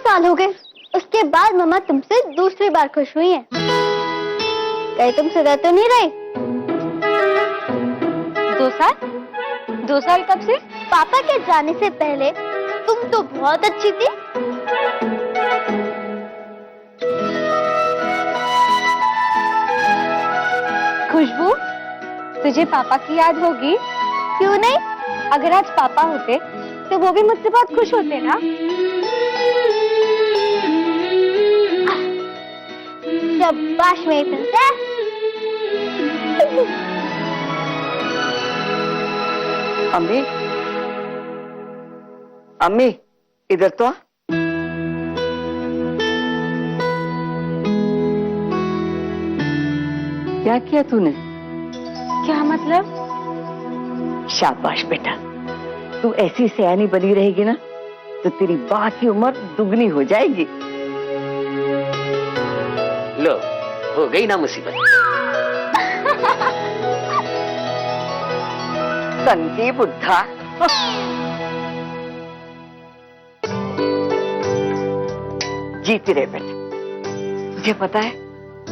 साल हो गए, उसके बाद मम्मा तुमसे दूसरी बार खुश हुई हैं। कहीं तुम सुधर तो नहीं रही? 2 साल? 2 साल कब से? पापा के जाने से पहले तुम तो बहुत अच्छी थी। खुशबू, तुझे पापा की याद होगी? क्यों नहीं? अगर आज पापा होते तो वो भी मुझसे बहुत खुश होते ना। शाबाश मेरी प्रिंसेस। अम्मी, अम्मी इधर तो आ। क्या किया तूने? क्या मतलब? शाबाश बेटा, तू ऐसी सयानी बनी रहेगी ना तो तेरी बाकी उम्र दुगनी हो जाएगी। लो, हो गई ना मुसीबत। संजी बुद्धा। जीती रहे बेटा। मुझे पता है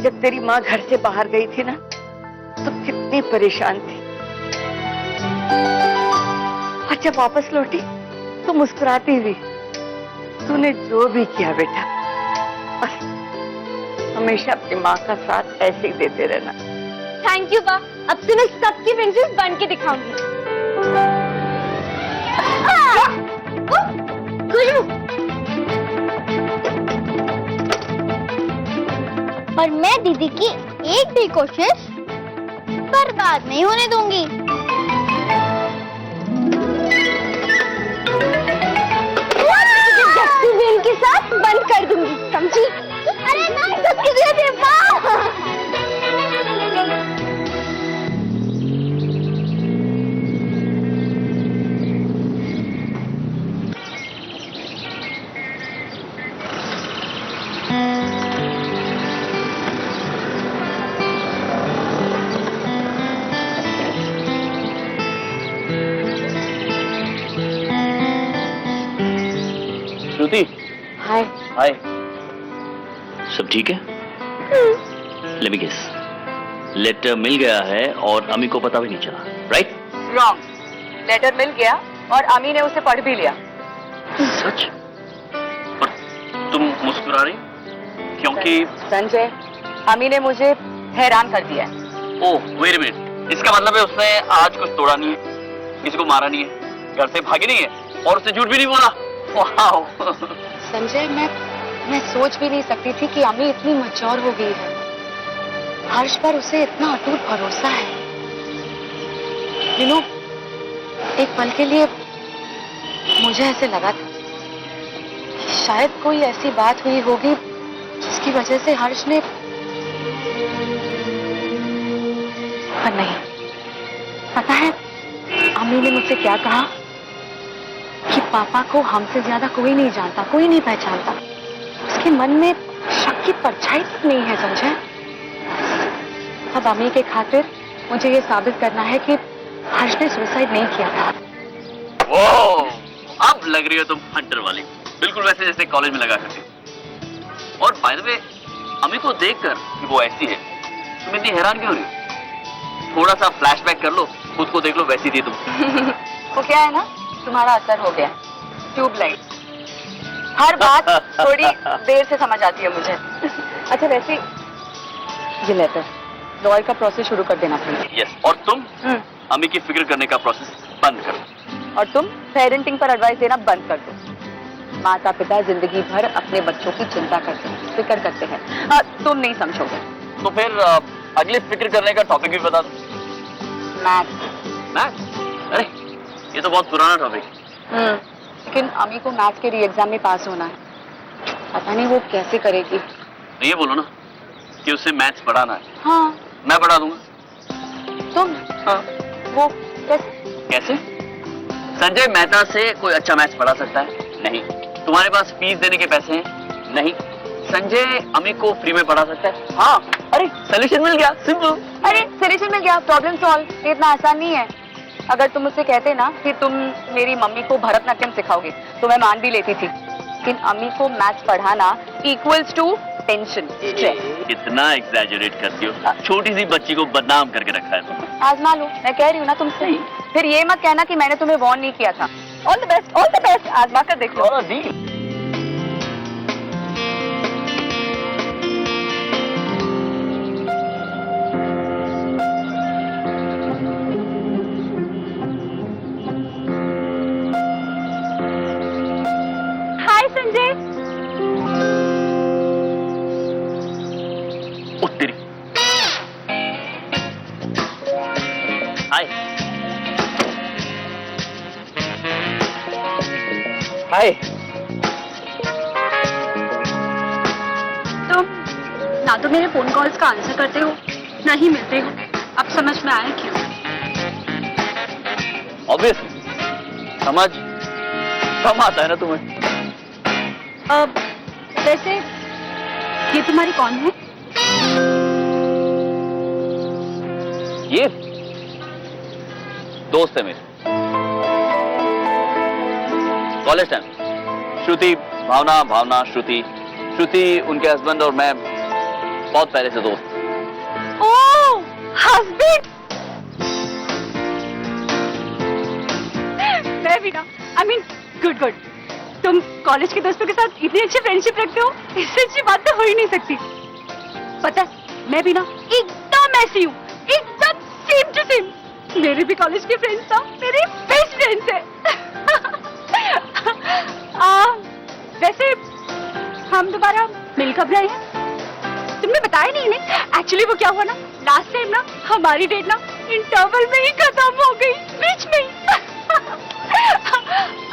जब तेरी माँ घर से बाहर गई थी ना तो कितनी परेशान थी, और जब वापस लौटी तो मुस्कुराती हुई। तूने जो भी किया बेटा, बस हमेशा अपनी माँ का साथ ऐसे ही देते रहना। थैंक यू बा, अब से मैं सबकी प्रिंसेस बन के दिखाऊंगी। और मैं दीदी की एक भी कोशिश बर्बाद नहीं होने दूंगी। डस्टबिन के साथ बंद कर दूंगी, समझी? अरे नहीं, सबकी जरूरत है। श्रुति, हाय। हाय। सब ठीक है? लेट मी गेस, लेटर मिल गया है और अमी को पता भी नहीं चला, राइट? रॉन्ग। लेटर मिल गया और अमी ने उसे पढ़ भी लिया। सच? और तुम मुस्कुरा रही? क्योंकि संजय, अमी ने मुझे हैरान कर दिया है। ओह वेट अ मिनट, इसका मतलब है उसने आज कुछ तोड़ा नहीं है, किसी को मारा नहीं है, घर से भागी नहीं है और उसने झूठ भी नहीं बोला। वाह। संजय, मैं सोच भी नहीं सकती थी कि अमी इतनी मैच्योर हो गई है। हर्ष पर उसे इतना अटूट भरोसा है। यू नो, एक पल के लिए मुझे ऐसे लगा था कि शायद कोई ऐसी बात हुई होगी जिसकी वजह से हर्ष ने, पर नहीं। पता है अमी ने मुझसे क्या कहा? कि पापा को हमसे ज्यादा कोई नहीं जानता, कोई नहीं पहचानता। उसके मन में शक की परछाई तक नहीं है, समझे? अब अमी के खातिर मुझे ये साबित करना है कि हर्ष ने सुसाइड नहीं किया था। ओह, अब लग रही हो तुम हंटर वाली, बिल्कुल वैसे जैसे कॉलेज में लगा करती हो। और बाय द वे, अमी को देखकर कि वो ऐसी है, तुम इतनी हैरान क्यों हो रही हो? थोड़ा सा फ्लैशबैक कर लो, खुद को देख लो, वैसी थी तुम। वो क्या है ना, तुम्हारा असर हो गया। ट्यूबलाइट, हर बात थोड़ी देर से समझ आती है मुझे। अच्छा वैसे ये लेटर, लॉयर का प्रोसेस शुरू कर देना प्लीज। यस, और तुम अमी की फिक्र करने का प्रोसेस बंद करो। और तुम पेरेंटिंग पर एडवाइस देना बंद कर दो। माता पिता जिंदगी भर अपने बच्चों की चिंता करते हैं, फिक्र करते हैं। तुम नहीं समझोगे। तो फिर अगले फिक्र करने का टॉपिक भी बता दो। मैथ्स। मैथ्स? अरे ये तो बहुत पुराना टॉपिक है। लेकिन अमी को मैथ्स के री एग्जाम में पास होना है। पता नहीं वो कैसे करेगी। तो ये बोलो ना कि उसे मैथ्स पढ़ाना है। हाँ, मैं पढ़ा दूंगा। तुम? हाँ। वो कैसे? कैसे? संजय मेहता से कोई अच्छा मैथ्स पढ़ा सकता है? नहीं। तुम्हारे पास फीस देने के पैसे हैं? नहीं। संजय अमी को फ्री में पढ़ा सकता है? हाँ। अरे सोल्यूशन मिल गया, सिंपल। अरे सोल्यूशन मिल गया, प्रॉब्लम सॉल्व। ये इतना आसान नहीं है। अगर तुम मुझसे कहते ना कि तुम मेरी मम्मी को भरतनाट्यम सिखाओगे तो मैं मान भी लेती थी। लेकिन अम्मी को मैथ्स पढ़ाना इक्वल्स टू टेंशन, स्ट्रेस। कितना एग्जैजरेट करती हो, छोटी सी बच्ची को बदनाम करके रखा है तुमने। आजमा लो, मैं कह रही हूँ ना तुमसे। फिर ये मत कहना कि मैंने तुम्हें वार्न नहीं किया था। ऑल द बेस्ट, आजमा कर देख लो। हाय संजय। ओ तेरी। हाय। हाय। तुम ना तो मेरे फोन कॉल्स का आंसर करते हो, ना ही मिलते हो। अब समझ में आया क्यों? ऑब्वियसली समझ कम आता है ना तुम्हें। अब वैसे ये तुम्हारी कौन है? ये दोस्त है मेरे, कॉलेज टाइम। श्रुति, भावना, भावना श्रुति, श्रुति उनके हस्बैंड और मैं बहुत पहले से दोस्त। ओह, हस्बैंड। मैं भी ना, आई मीन गुड। तुम कॉलेज के दोस्तों के साथ इतनी अच्छी फ्रेंडशिप रखते हो, इससे अच्छी बात तो हो ही नहीं सकती। पता है, मैं भी ना एकदम ऐसी हूँ, एकदम सेम टू सेम। मेरे भी कॉलेज के फ्रेंड्स था, मेरे बेस्ट फ्रेंड्स है। वैसे हम दोबारा मिल कब रहे हैं? तुमने बताया नहीं ना। एक्चुअली वो क्या हुआ ना, लास्ट टाइम ना हमारी डेट ना इंटरवल में ही खत्म हो गई, बीच में ही।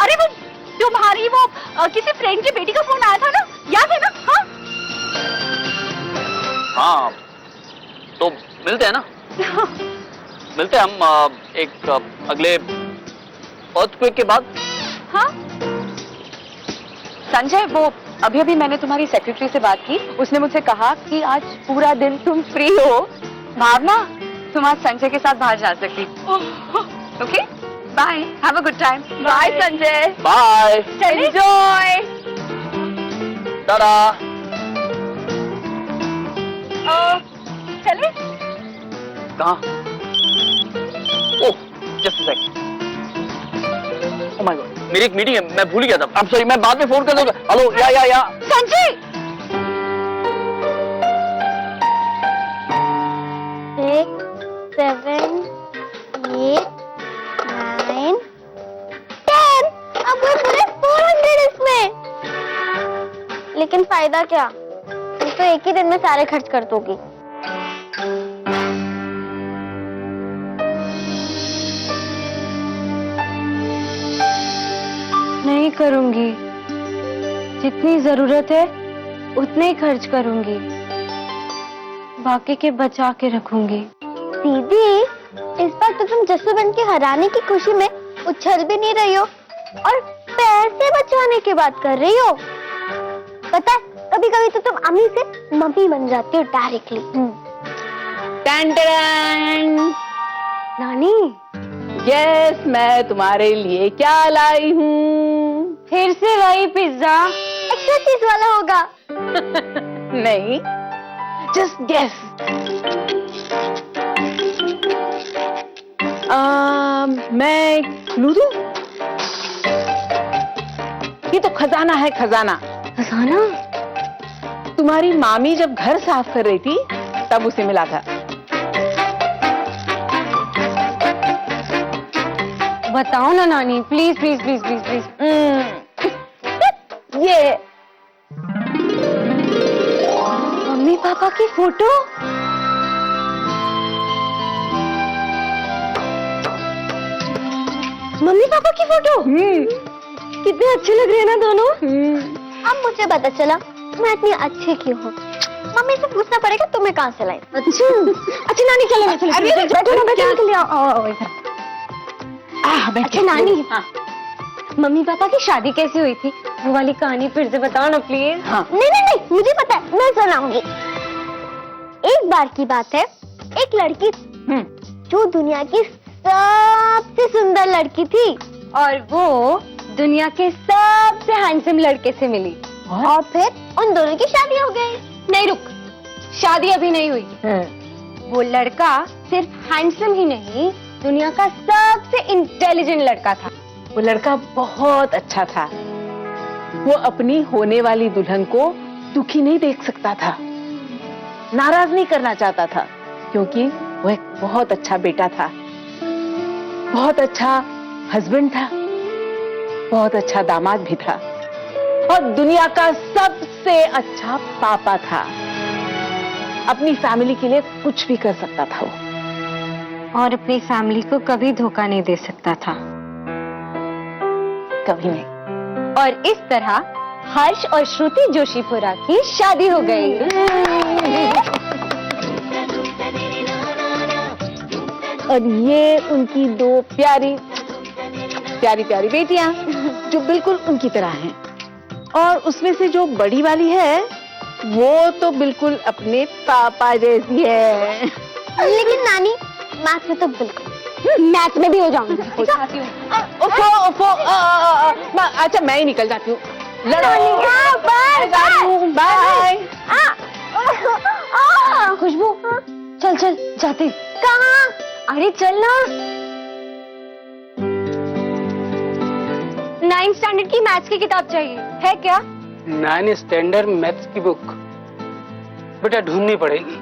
अरे वो तुम्हारी वो किसी फ्रेंड की बेटी का फोन आया था ना, याद है ना? हाँ, तो मिलते हैं ना। मिलते हैं हम एक अगले अर्थक्वेक के बाद। हाँ संजय, वो अभी मैंने तुम्हारी सेक्रेटरी से बात की। उसने मुझसे कहा कि आज पूरा दिन तुम फ्री हो। भावना, तुम आज संजय के साथ बाहर जा सकती। Okay, bye, have a good time. Bye Sanjay. Bye. Enjoy. Tata. चले? कहाँ? Oh, just a second. Oh my God, मेरी एक मीटिंग है, मैं भूल गया था। अब सॉरी, मैं बाद में फोन कर दूंगा। हेलो, या। संजय। 6, 7, 8, 9, 10। अब वो पूरे 400 इसमें। लेकिन फायदा क्या? तुम तो एक ही दिन में सारे खर्च कर दोगी। नहीं करूंगी, जितनी जरूरत है उतने ही खर्च करूंगी, बाकी के बचा के रखूंगी। दीदी, इस बार तो तुम जस्सू बन के हराने की खुशी में उछल भी नहीं रही हो और पैसे बचाने की बात कर रही हो। पता है, कभी कभी तो तुम अम्मी से मम्मी बन जाती हो डायरेक्टली। नानी, यस, मैं तुम्हारे लिए क्या लाई हूँ? फिर से वही पिज्जा। एक्स्ट्रा चीज वाला होगा। नहीं, जस्ट गेस। मैं क्लू दूं? ये तो खजाना है, खजाना। खजाना? तुम्हारी मामी जब घर साफ कर रही थी तब उसे मिला था। बताओ ना नानी, please please please please please. ये मम्मी पापा की फोटो। मम्मी पापा की फोटो। कितने अच्छे लग रहे हैं ना दोनों। अब मुझे पता चला मैं इतनी अच्छी क्यों हूँ। मम्मी से पूछना पड़ेगा तुम्हें कहाँ से लाई। अच्छा नानी, चलो बैठो ना, निकल आओ इधर। अच्छा नानी, मम्मी पापा की शादी कैसी हुई थी? वो वाली कहानी फिर से बताओ ना प्लीज। नहीं, मुझे पता है, मैं सुनाऊंगी। एक बार की बात है, एक लड़की जो दुनिया की सबसे सुंदर लड़की थी और वो दुनिया के सबसे हैंडसम लड़के से मिली और फिर उन दोनों की शादी हो गई। नहीं रुक, शादी अभी नहीं हुई। वो लड़का सिर्फ हैंडसम ही नहीं, दुनिया का सबसे इंटेलिजेंट लड़का था। वो लड़का बहुत अच्छा था। वो अपनी होने वाली दुल्हन को दुखी नहीं देख सकता था, नाराज नहीं करना चाहता था, क्योंकि वो एक बहुत अच्छा बेटा था, बहुत अच्छा हस्बैंड था, बहुत अच्छा दामाद भी था और दुनिया का सबसे अच्छा पापा था। अपनी फैमिली के लिए कुछ भी कर सकता था वो, और अपनी फैमिली को कभी धोखा नहीं दे सकता था। कभी नहीं। और इस तरह हर्ष और श्रुति जोशीपुरा की शादी हो गई। और ये उनकी दो प्यारी प्यारी बेटियां जो बिल्कुल उनकी तरह हैं। और उसमें से जो बड़ी वाली है वो तो बिल्कुल अपने पापा जैसी है। लेकिन नानी मैथ में तो बिल्कुल, मैथ में भी हो जाऊंगी। अच्छा मैं ही निकल जाती हूँ। बाय। खुशबू चल चल जाते। कहाँ? अरे चल ना। 9th स्टैंडर्ड की मैथ्स की किताब चाहिए, है क्या? 9 स्टैंडर्ड मैथ्स की बुक बेटा ढूंढनी पड़ेगी।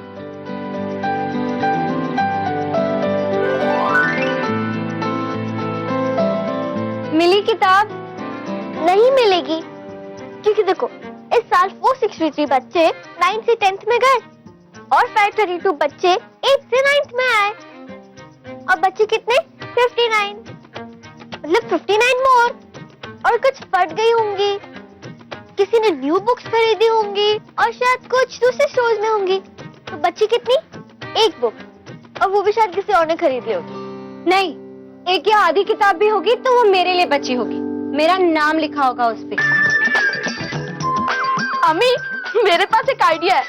मिली किताब? नहीं मिलेगी, क्योंकि देखो इस साल 463 बच्चे 9th से 10th में गए और 532 बच्चे 8th से 9th में आए। और बच्चे कितने? 59, मतलब 59 मोर। और कुछ फट गई होंगी, किसी ने न्यू बुक्स खरीदी होंगी और शायद कुछ दूसरे स्टोर्स में होंगी। तो बच्ची कितनी? एक बुक, और वो भी शायद किसी और ने खरीद ली होगी। नहीं, एक या आधी किताब भी होगी तो वो मेरे लिए बची होगी, मेरा नाम लिखा होगा उस पे। अम्मी मेरे पास एक आइडिया है,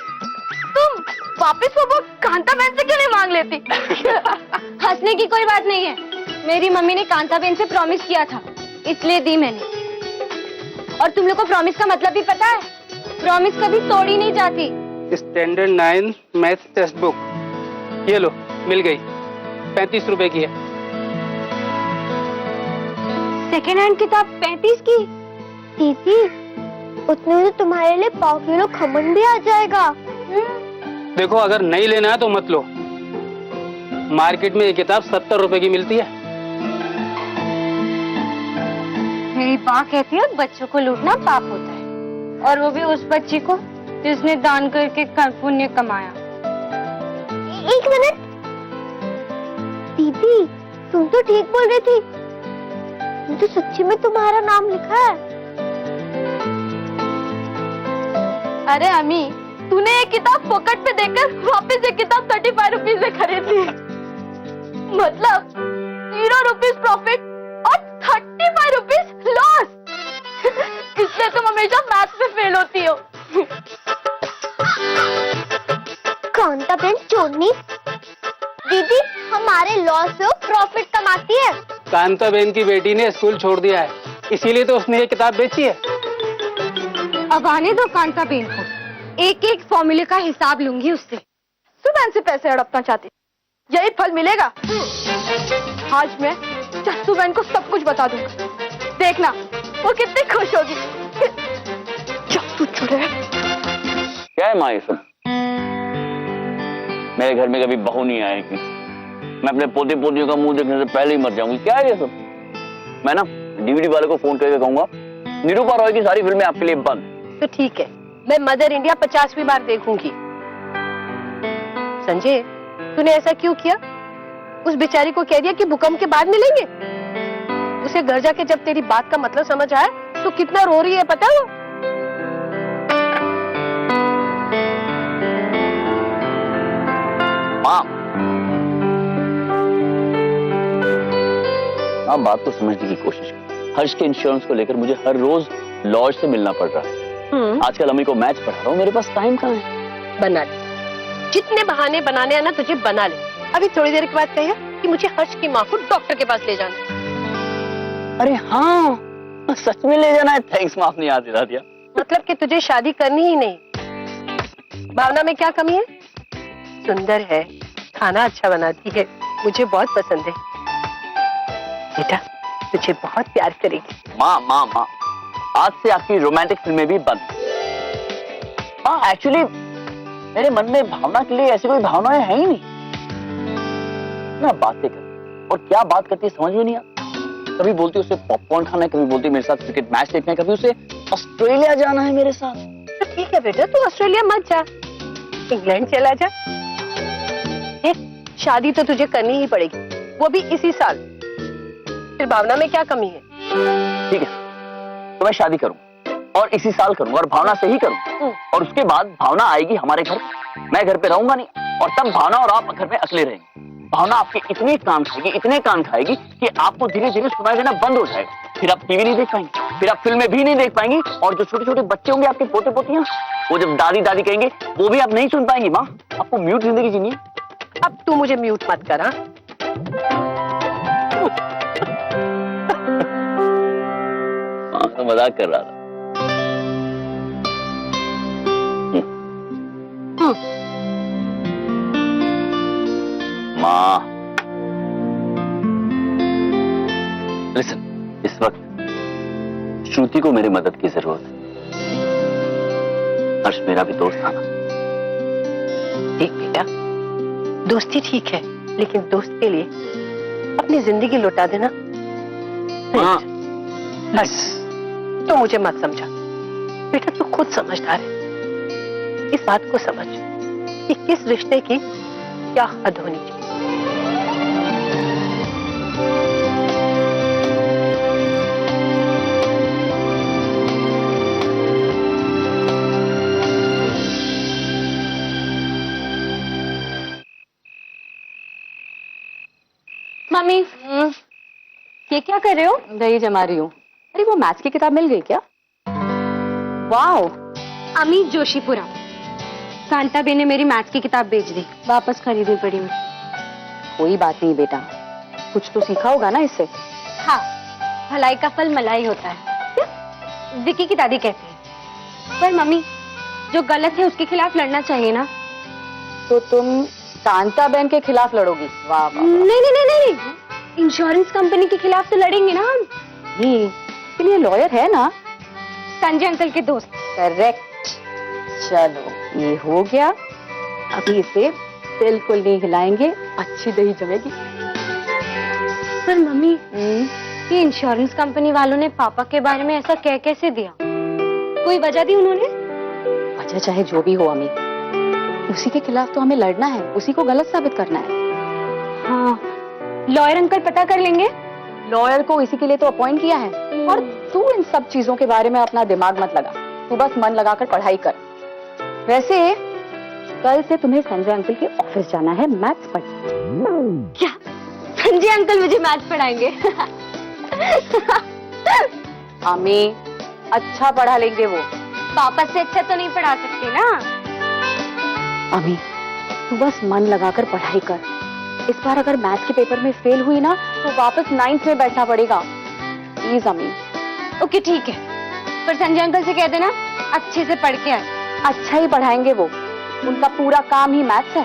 तुम वापस वो बुक कांता बहन से क्यों नहीं मांग लेती? हंसने की कोई बात नहीं है, मेरी मम्मी ने कांता बहन से प्रॉमिस किया था, इसलिए दी मैंने। और तुम लोग को प्रॉमिस का मतलब भी पता है? प्रॉमिस कभी तोड़ी नहीं जाती। स्टैंडर्ड 9 मैथ्स टेक्स्ट बुक ये लो, मिल गई। 35 रुपए की है। सेकेंड हैंड किताब 35 की? दीदी उतने में तो तुम्हारे लिए 1/4 किलो खमन भी आ जाएगा। देखो अगर नहीं लेना है तो मत लो, मार्केट में ये किताब 70 रुपए की मिलती है। मेरी माँ कहती है बच्चों को लूटना पाप होता है, और वो भी उस बच्ची को जिसने दान करके पुण्य कमाया। एक मिनट दीदी, तुम तो ठीक बोल रही थी, ये तो सच्ची में तुम्हारा नाम लिखा है। अरे अम्मी, तूने ये किताब पॉकेट पे देकर वापस ये किताब 35 रुपीज में खरीद ली, मतलब 0 रुपीज प्रॉफिट और 35 रुपीज लॉस। इसलिए तुम हमेशा मैथ्स में फेल होती हो। कांता बहन चोरनी, दीदी हमारे लॉस से प्रॉफिट कमाती है। कांता बहन की बेटी ने स्कूल छोड़ दिया है, इसीलिए तो उसने ये किताब बेची है। अब आने दो कांता बहन को, एक एक फॉर्मूले का हिसाब लूंगी उससे। सुबह से पैसे हड़पना चाहती, यही फल मिलेगा। आज मैं चस्सू बहन को सब कुछ बता दूंगा, देखना वो कितनी खुश होगी। चस्सू चुड़ैल। क्या है माँ ये सब? मेरे घर में कभी बहू नहीं आएगी, मैं अपने पोते पोतियों का मुंह देखने से पहले ही मर जाऊंगी। क्या है ये सब? मैं ना डीवीडी वाले को फोन करके कहूंगा निरूपा रॉय की सारी फिल्में आपके लिए बंद। तो ठीक है, मैं मदर इंडिया 50वीं बार देखूंगी। संजय, तूने ऐसा क्यों किया? उस बेचारी को कह दिया कि भूकंप के बाद मिलेंगे। उसे घर जाके जब तेरी बात का मतलब समझ आया तो कितना रो रही है पता है वो? माँ आप बात को समझने की कोशिश करो। हर्ष के इंश्योरेंस को लेकर मुझे हर रोज लॉज से मिलना पड़ रहा है। आजकल अम्मी को मैच पढ़ा रहा हूँ, मेरे पास टाइम कहाँ है? बना ले, जितने बहाने बनाने हैं ना तुझे बना ले। अभी थोड़ी देर के बाद कहेगा कि मुझे हर्ष की माँ को डॉक्टर के पास ले जाना। अरे हाँ, सच में ले जाना है? थैंक्स माँ, आपने याद दिला दिया। मतलब कि तुझे शादी करनी ही नहीं? भावना में क्या कमी है? सुंदर है, खाना अच्छा बनाती है, मुझे बहुत पसंद है। बेटा तुझे बहुत प्यार करेगी। माँ माँ माँ, आज से आपकी रोमांटिक फिल्में भी बंद। माँ एक्चुअली मेरे मन में भावना के लिए ऐसी कोई भावनाएं है ही नहीं। ना बातें कर और क्या बात करती है समझ में नहीं आता। कभी बोलती उसे पॉपकॉर्न खाना है, कभी बोलती मेरे साथ क्रिकेट मैच देखना है, कभी उसे ऑस्ट्रेलिया जाना है मेरे साथ। तो ठीक है बेटा, तू ऑस्ट्रेलिया मत जा, इंग्लैंड चला जा। शादी तो तुझे करनी ही पड़ेगी, वो भी इसी साल। फिर भावना में क्या कमी है? ठीक है, तो मैं शादी करूंगा और इसी साल करूंगा और भावना से ही करूंगा। और उसके बाद भावना आएगी हमारे घर, मैं घर पे रहूंगा नहीं, और तब भावना और आप घर में अकेले रहेंगे। भावना आपके इतने कान खाएगी, इतने कान खाएगी कि आपको धीरे धीरे सुनाई देना बंद हो जाएगा। फिर आप टीवी नहीं देख पाएंगे, फिर आप फिल्में भी नहीं देख पाएंगी, और जो छोटे छोटे बच्चे होंगे आपके पोते पोतियां, वो जब दादी दादी कहेंगे वो भी आप नहीं सुन पाएंगी। माँ आपको म्यूट जिंदगी जीनी है। अब तू मुझे म्यूट मत कर। हाँ तो मजाक कर रहा था। माँ लिसन, इस वक्त श्रुति को मेरी मदद की जरूरत है। हर्ष मेरा भी दोस्त था ना। देख बेटा, दोस्ती ठीक है, लेकिन दोस्त के लिए अपनी जिंदगी लौटा देना। हाँ। बस तो मुझे मत समझा बेटा, तू खुद समझदार है। इस बात को समझ कि किस रिश्ते की क्या हद होनी चाहिए। मम्मी ये क्या कर रहे हो? दही जमा रही हूँ। अरे वो मैथ्स की किताब मिल गई क्या? वाओ, अमित जोशीपुरा, कांता बे ने मेरी मैथ्स की किताब बेच दी, वापस खरीदनी पड़ी मुझे। कोई बात नहीं बेटा, कुछ तो सीखा होगा ना इससे। हाँ, भलाई का फल मलाई होता है, विकी की दादी कहती है। पर मम्मी, जो गलत है उसके खिलाफ लड़ना चाहिए ना। तो तुम कांता बहन के खिलाफ लड़ोगी? वाह वाह, वाह। नहीं नहीं नहीं नहीं, इंश्योरेंस कंपनी के खिलाफ तो लड़ेंगे ना हम। इसके लिए लॉयर है ना, संजय अंकल के दोस्त। करेक्ट। चलो ये हो गया, अभी इसे बिल्कुल नहीं हिलाएंगे, अच्छी दही जमेगी। पर मम्मी, ये इंश्योरेंस कंपनी वालों ने पापा के बारे में ऐसा कह कैसे दिया? कोई वजह दी उन्होंने? वजह चाहे जो भी हो अमी, उसी के खिलाफ तो हमें लड़ना है, उसी को गलत साबित करना है। हाँ, लॉयर अंकल पता कर लेंगे। लॉयर को इसी के लिए तो अपॉइंट किया है। और तू इन सब चीजों के बारे में अपना दिमाग मत लगा, तू बस मन लगाकर पढ़ाई कर। वैसे कल से तुम्हें संजय अंकल के ऑफिस जाना है मैथ्स पढ़ने। क्या संजय अंकल मुझे मैथ्स पढ़ाएंगे? अमी, अच्छा पढ़ा लेंगे वो। पापा से अच्छा तो नहीं पढ़ा सकती ना। अमी तू बस मन लगाकर पढ़ाई कर। इस बार अगर मैथ्स के पेपर में फेल हुई ना तो वापस 9th में बैठना पड़ेगा। प्लीज अमी। ओके ठीक है, पर संजय अंकल से कह देना अच्छे से पढ़ के आए। अच्छा ही पढ़ाएंगे वो, उनका पूरा काम ही मैथ्स है।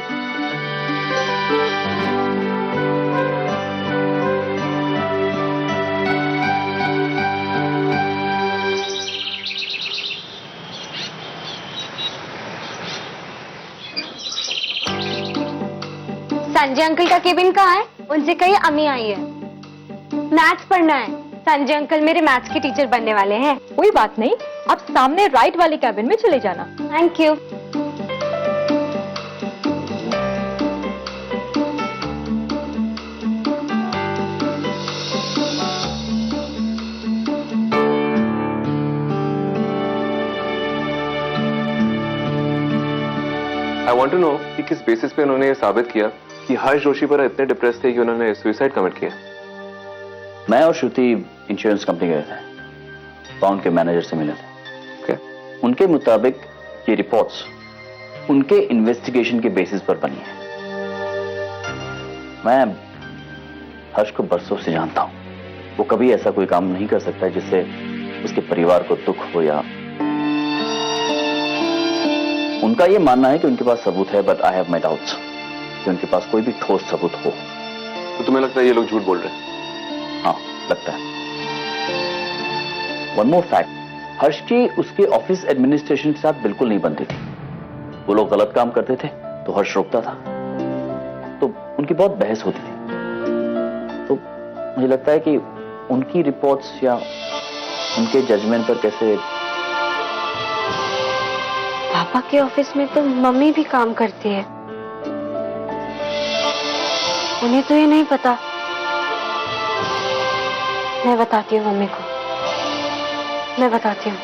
संजय अंकल का केबिन कहाँ है? उनसे कहिए अम्मी आई है, मैथ्स पढ़ना है। संजय अंकल मेरे मैथ्स के टीचर बनने वाले हैं। कोई बात नहीं, आप सामने राइट वाले कैबिन में चले जाना। Thank you. I want to know कि किस बेसिस पे उन्होंने ये साबित किया कि हर्ष जोशी पर इतने डिप्रेस थे कि उन्होंने सुसाइड कमिट किया। मैं और श्रुति इंश्योरेंस कंपनी गए थे, अकाउंट के मैनेजर से मिले थे। उनके मुताबिक ये रिपोर्ट्स उनके इन्वेस्टिगेशन के बेसिस पर बनी है। मैं हर्ष को बरसों से जानता हूं, वो कभी ऐसा कोई काम नहीं कर सकता जिससे उसके परिवार को दुख हो या उनका ये मानना है कि उनके पास सबूत है, but I have my doubts कि उनके पास कोई भी ठोस सबूत हो। तो तुम्हें लगता है ये लोग झूठ बोल रहे हैं? हाँ, लगता है। वन मोर फैक्ट, हर्ष की उसके ऑफिस एडमिनिस्ट्रेशन के साथ बिल्कुल नहीं बनती थी। वो लोग गलत काम करते थे तो हर्ष रोकता था, तो उनकी बहुत बहस होती थी। तो मुझे लगता है कि उनकी रिपोर्ट्स या उनके जजमेंट पर कैसे। पापा के ऑफिस में तो मम्मी भी काम करती है, उन्हें तो ये नहीं पता। मैं बताती हूँ मम्मी को, मैं बताती हूँ।